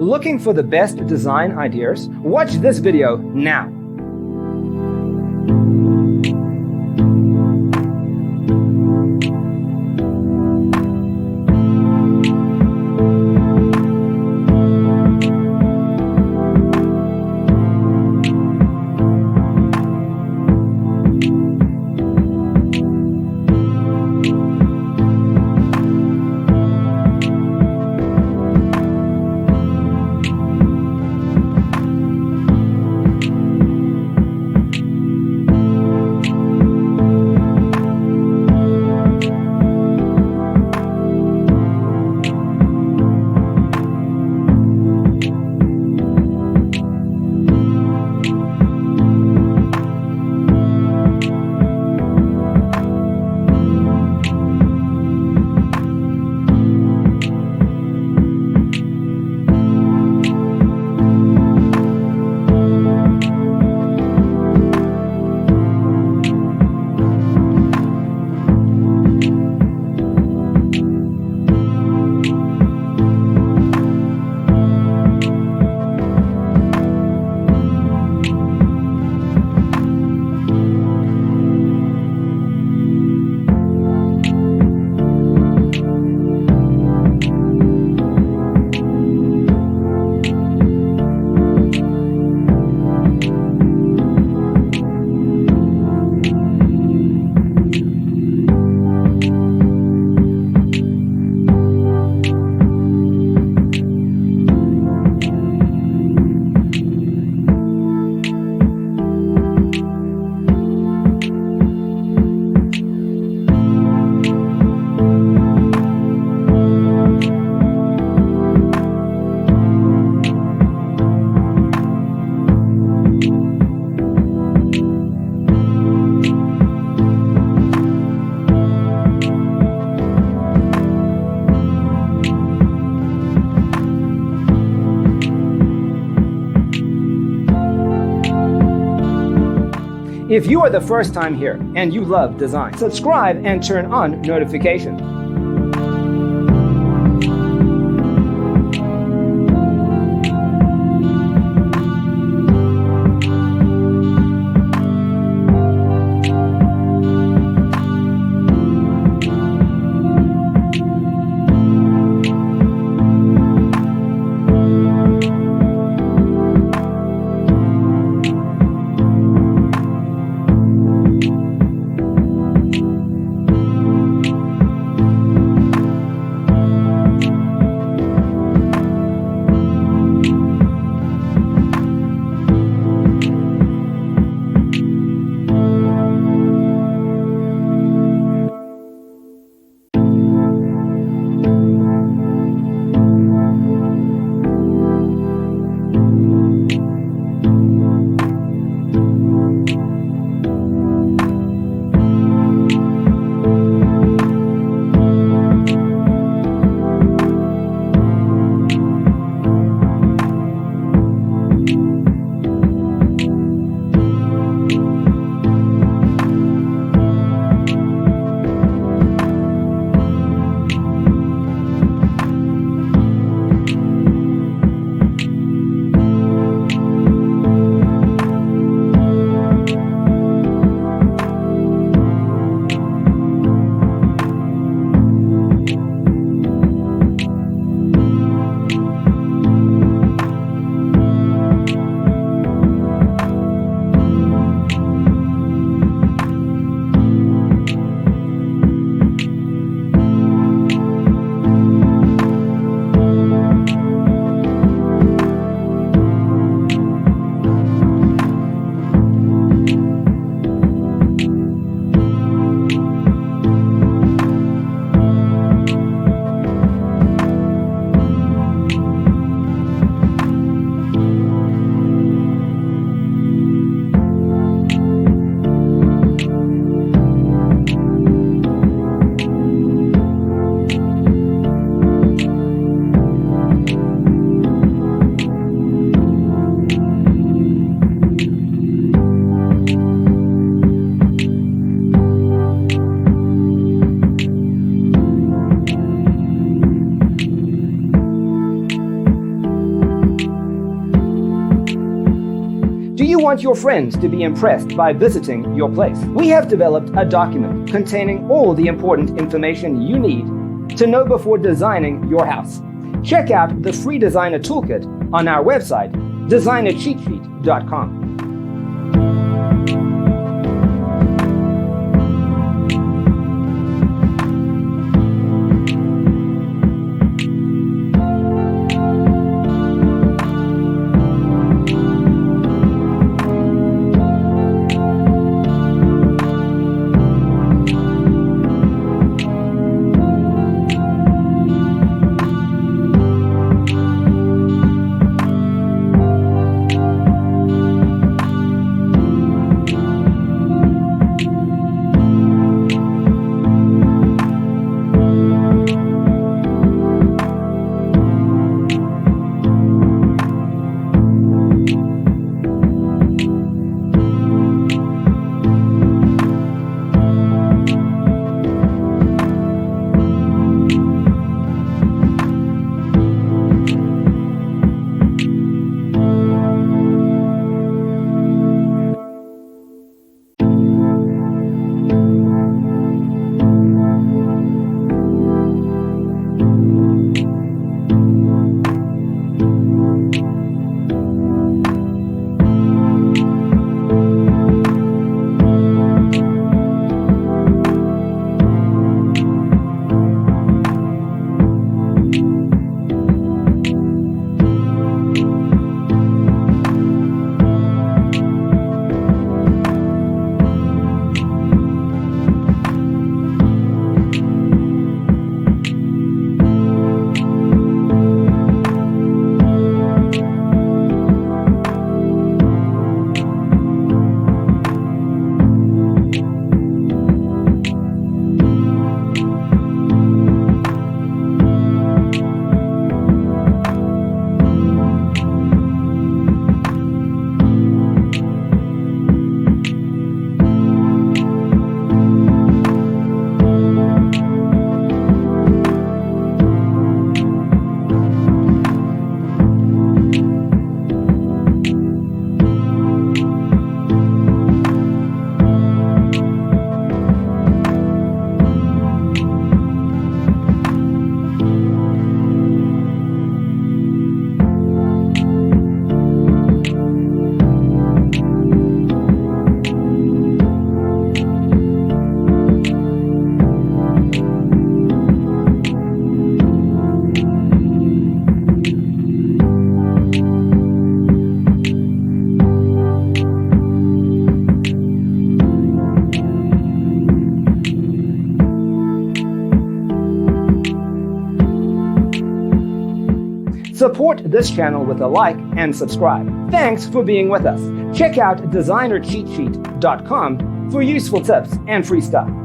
Looking for the best design ideas? Watch this video now. If you are the first time here and you love design, subscribe and turn on notifications. Do you want your friends to be impressed by visiting your place? We have developed a document containing all the important information you need to know before designing your house. Check out the free designer toolkit on our website, designercheatsheet.com. Support this channel with a like and subscribe. Thanks for being with us. Check out designercheatsheet.com for useful tips and free stuff.